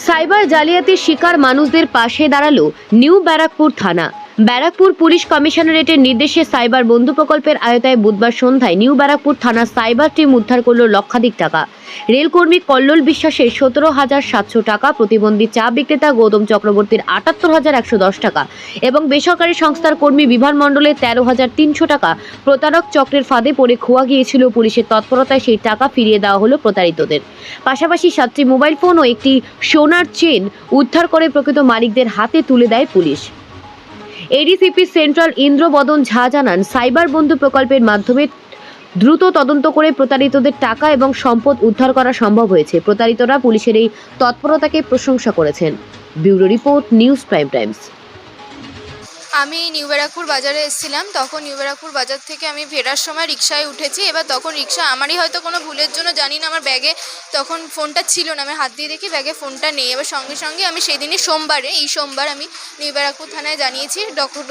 Cyber জালিয়াতির শিকার মানুষদের পাশে দাঁড়ালো নিউ ব্যারাকপুর থানা। ব্যারাকপুর পুলিশ কমিশনারেটের নির্দেশে সাইবার বন্ধু প্রকল্পের আওতায় বুধবার সন্ধ্যায় নিউ ব্যারাকপুর থানার সাইবার টিম উদ্ধার করল লক্ষাধিক টাকা। রেলকর্মী কল্লোল বিশ্বাসের 17,700 টাকা, প্রতিবন্ধী চা বিক্রেতা গৌতম চক্রবর্তীর 78,110 টাকা এবং বেসরকারি সংস্থার কর্মী বিভান মণ্ডলের 13,300 টাকা প্রতারক চক্রের ফাঁদে পড়ে খোয়া গিয়েছিল। পুলিশের তৎপরতায় সেই টাকা ফিরিয়ে দেওয়া হলো প্রতারিতদের। পাশাপাশি 7টি মোবাইল ফোন ও একটি সোনার চেন উদ্ধার করে প্রকৃত মালিকদের হাতে তুলে দেয় পুলিশ। এডিসিপি সেন্ট্রাল ইন্দ্রবদন ঝা জানান, সাইবার বন্ধু প্রকল্পের মাধ্যমে দ্রুত তদন্ত করে প্রতারিতদের টাকা এবং সম্পদ উদ্ধার করা সম্ভব হয়েছে। প্রতারিতরা পুলিশের এই তৎপরতাকে প্রশংসা করেছেন। Bureau report, news prime Times. আমি নিউ ব্যারাকপুর বাজারে এসেছিলাম, তখন নিউ ব্যারাকপুর বাজার থেকে আমি ফেরার সময় রিক্সায় উঠেছি। এবার তখন রিক্সা আমারই হয়তো কোনো ভুলের জন্য জানি না আমার ব্যাগে তখন ফোনটা ছিল না, আমি হাত দিয়ে দেখি ব্যাগে ফোনটা নেই। এবার সঙ্গে সঙ্গে আমি সেই দিনই এই সোমবার আমি নিউ ব্যারাকপুর থানায় জানিয়েছি,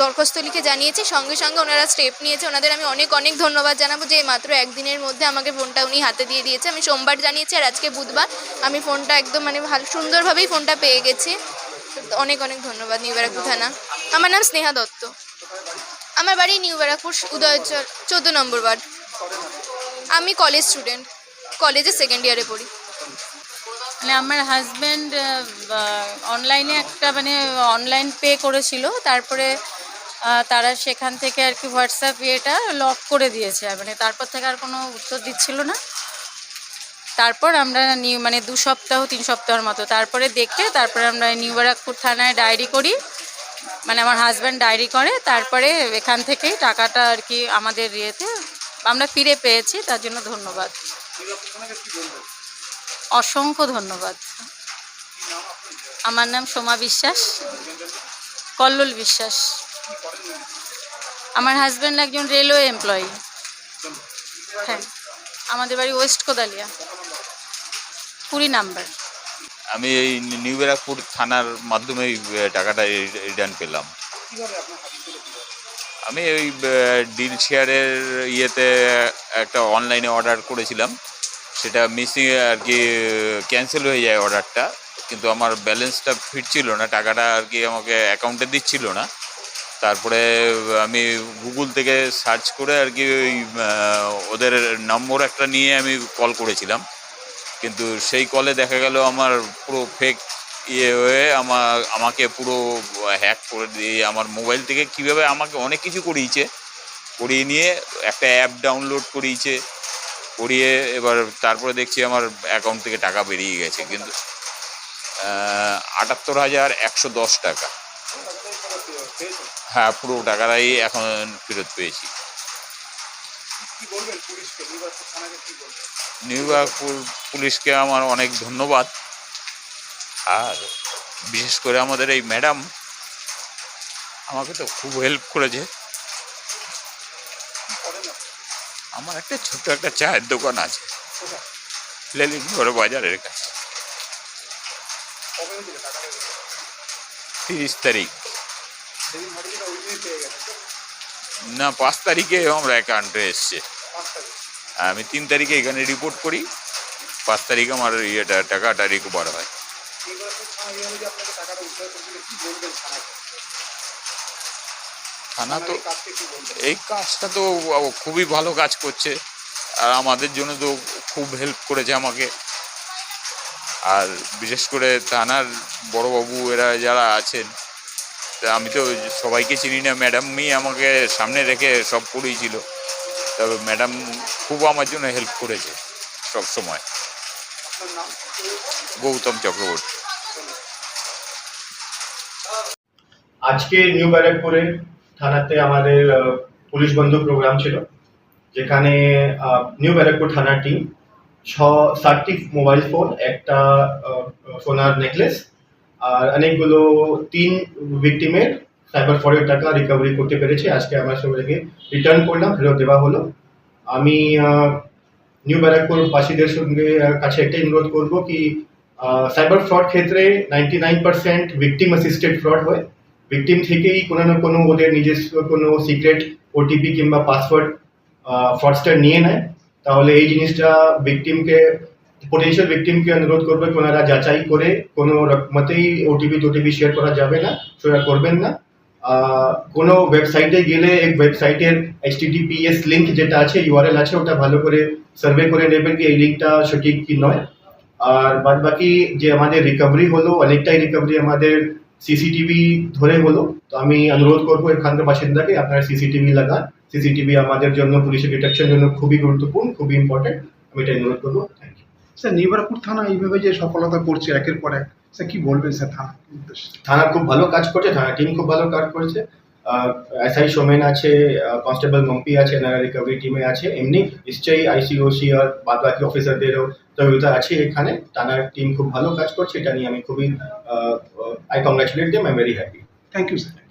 দরখাস্ত লিখে জানিয়েছি। সঙ্গে সঙ্গে ওনারা স্টেপ নিয়েছে, ওনাদের আমি অনেক অনেক ধন্যবাদ জানাবো যে মাত্র একদিনের মধ্যে আমাকে ফোনটা উনি হাতে দিয়ে দিয়েছে। আমি সোমবার জানিয়েছি আর আজকে বুধবার, আমি ফোনটা একদম ভালো সুন্দরভাবেই ফোনটা পেয়ে গেছি। অনেক অনেক ধন্যবাদ নিউ ব্যারাকপুর থানা। আমার নাম স্নেহা দত্ত, আমার বাড়ি নিউ ব্যারাকপুর উদয়চর 14 নম্বর ওয়ার্ড। আমি কলেজ স্টুডেন্ট, কলেজে সেকেন্ড ইয়ারে পড়ি। আমার হাজব্যান্ড অনলাইনে একটা অনলাইন পে করেছিল, তারপরে তারা সেখান থেকে আর কি হোয়াটসঅ্যাপ ইয়েটা লক করে দিয়েছে, তারপর থেকে আর কোনো উত্তর দিচ্ছিল না। তারপর আমরা 2 সপ্তাহ 3 সপ্তাহের মতো তারপরে আমরা নিউ ব্যারাকপুর থানায় ডায়েরি করি, আমার হাজব্যান্ড ডায়েরি করে। তারপরে এখান থেকেই টাকাটা আর কি আমাদের ইয়েতে আমরা ফিরে পেয়েছি, তার জন্য ধন্যবাদ, অসংখ্য ধন্যবাদ। আমার নাম সোমা বিশ্বাস, কল্লোল বিশ্বাস। আমার হাজব্যান্ড একজন রেলওয়ে এমপ্লয়ি। হ্যাঁ, আমাদের বাড়ি ওয়েস্ট কোদালিয়া, 20 নাম্বার। আমি এই নিউ ব্যারাকপুর থানার মাধ্যমে টাকাটা রিটার্ন পেলাম। আমি ওই ডিল শেয়ারের ইয়েতে একটা অনলাইনে অর্ডার করেছিলাম, সেটা মিসিং আর কি ক্যান্সেল হয়ে যায় অর্ডারটা, কিন্তু আমার ব্যালেন্সটা ফিরছিল না, টাকাটা আর কি আমাকে অ্যাকাউন্টে দিচ্ছিল না। তারপরে আমি গুগল থেকে সার্চ করে আর কি ওই ওদের নম্বর একটা নিয়ে আমি কল করেছিলাম, কিন্তু সেই কলে দেখা গেল আমার পুরো ফেক ইয়ে হয়ে আমাকে পুরো হ্যাক করে দিয়ে আমার মোবাইল থেকে কীভাবে আমাকে অনেক কিছু করিয়ে নিয়ে একটা অ্যাপ ডাউনলোড করিয়ে এবার তারপরে দেখছি আমার অ্যাকাউন্ট থেকে টাকা বেরিয়ে গেছে, কিন্তু 78,110 টাকা। হ্যাঁ, পুরো টাকাটাই এখন ফেরত পেয়েছি। নিউ ব্যারাকপুর পুলিশকে আমার অনেক ধন্যবাদ, আর বিশেষ করে আমাদের এই ম্যাডাম আমাকে তো খুব হেল্প করেছে। আমার একটা ছোট্ট একটা চায়ের দোকান আছে লেলিনগড় বাজারের কাছে। 30 তারিখ না, 5 তারিখে আমরা অ্যাকাউন্টে এসছে। আমি 3 তারিখে এখানে রিপোর্ট করি, 5 তারিখে আমার টাকাটা রিকভার হয়। থানা তো এই কাজটা তো খুবই ভালো কাজ করছে, আর আমাদের জন্য তো খুব হেল্প করেছে আমাকে। আর বিশেষ করে থানার বড়বাবু এরা যারা আছেন, আমি তো সবাইকে চিনি না, ম্যাডামই আমাকে সামনে রেখে সব করিয়েছিল। তবে ম্যাডাম খুব আমার জন্য হেল্প করেছে সব সময়। গৌতম চক্রবর্তী। আজকে নিউ ব্যারাকপুরে থানাতে আমাদের পুলিশ বন্ধু প্রোগ্রাম ছিল, যেখানে নিউ ব্যারাকপুর থানার টিম 7টি মোবাইল ফোন, একটা সোনার নেকলেস আর অনেকগুলো 3 ভিকটিমের সাইবার ফ্রডের টাকা রিকভারি করতে পেরেছে। আজকে আমরা সবাইকে রিটার্ন করলাম, ফেরত দেওয়া হলো। আমি নিউ ব্যারাকপুর বাসীদের কাছে একটাই অনুরোধ করব কি সাইবার ফ্রড ক্ষেত্রে 99% ভিকটিম অ্যাসিস্টেড ফ্রড হয়। ভিকটিম থেকেই কোনো না কোনো ওদের নিজস্ব কোনো সিক্রেট ওটিপি কিংবা পাসওয়ার্ড ফ্রডস্টার নিয়ে নেয়। তাহলে এই জিনিসটা ভিকটিমকে পোটেনশিয়াল ভিকটিমকে অনুরোধ করবে কি ওনারা যাচাই করে কোনো মতেই ওটিপি শেয়ার করা যাবে না, সেটা করবেন না। কোনো ওয়েবসাইটে গেলে এক ওয়েবসাইটের HTTPS লিঙ্ক যেটা আছে, URL আছে, ওটা ভালো করে সার্ভে করে নেবেন কি এই লিঙ্কটা সঠিক কি নয়। আর বাদ বাকি যে আমাদের রিকভারি হলো, অনেকটাই রিকভারি আমাদের সিসিটিভি ধরে হলো। তো আমি অনুরোধ করবো এখানকার বাসিন্দাকে আপনারা সিসিটিভি লাগান। সিসিটিভি আমাদের জন্য, পুলিশের ডিটেকশন জন্য খুবই গুরুত্বপূর্ণ, খুবই ইম্পর্টেন্ট। আমি এটা অনুরোধ করবো। Thank you. Sir, new Barrackpore থানা এইভাবে যে সফলতা করছে একের পর এক, স্যার কি বলবেন স্যার থানা উদ্দেশ্যে? থানা খুব ভালো কাজ করছে, থানা টিম খুব ভালো কাজ করছে। SI সোমেন আছে, কনস্টেবল মম্পি আছে, এনারা রিকভারি টিমে আছে। এমনি নিশ্চয়ই ICOC আর বাদ বাকি অফিসারদেরও সহযোগিতা আছে এখানে। থানার টিম খুব ভালো কাজ করছে, এটা নিয়ে আমি খুবই I congratulate them, I am very happy. Thank you sir.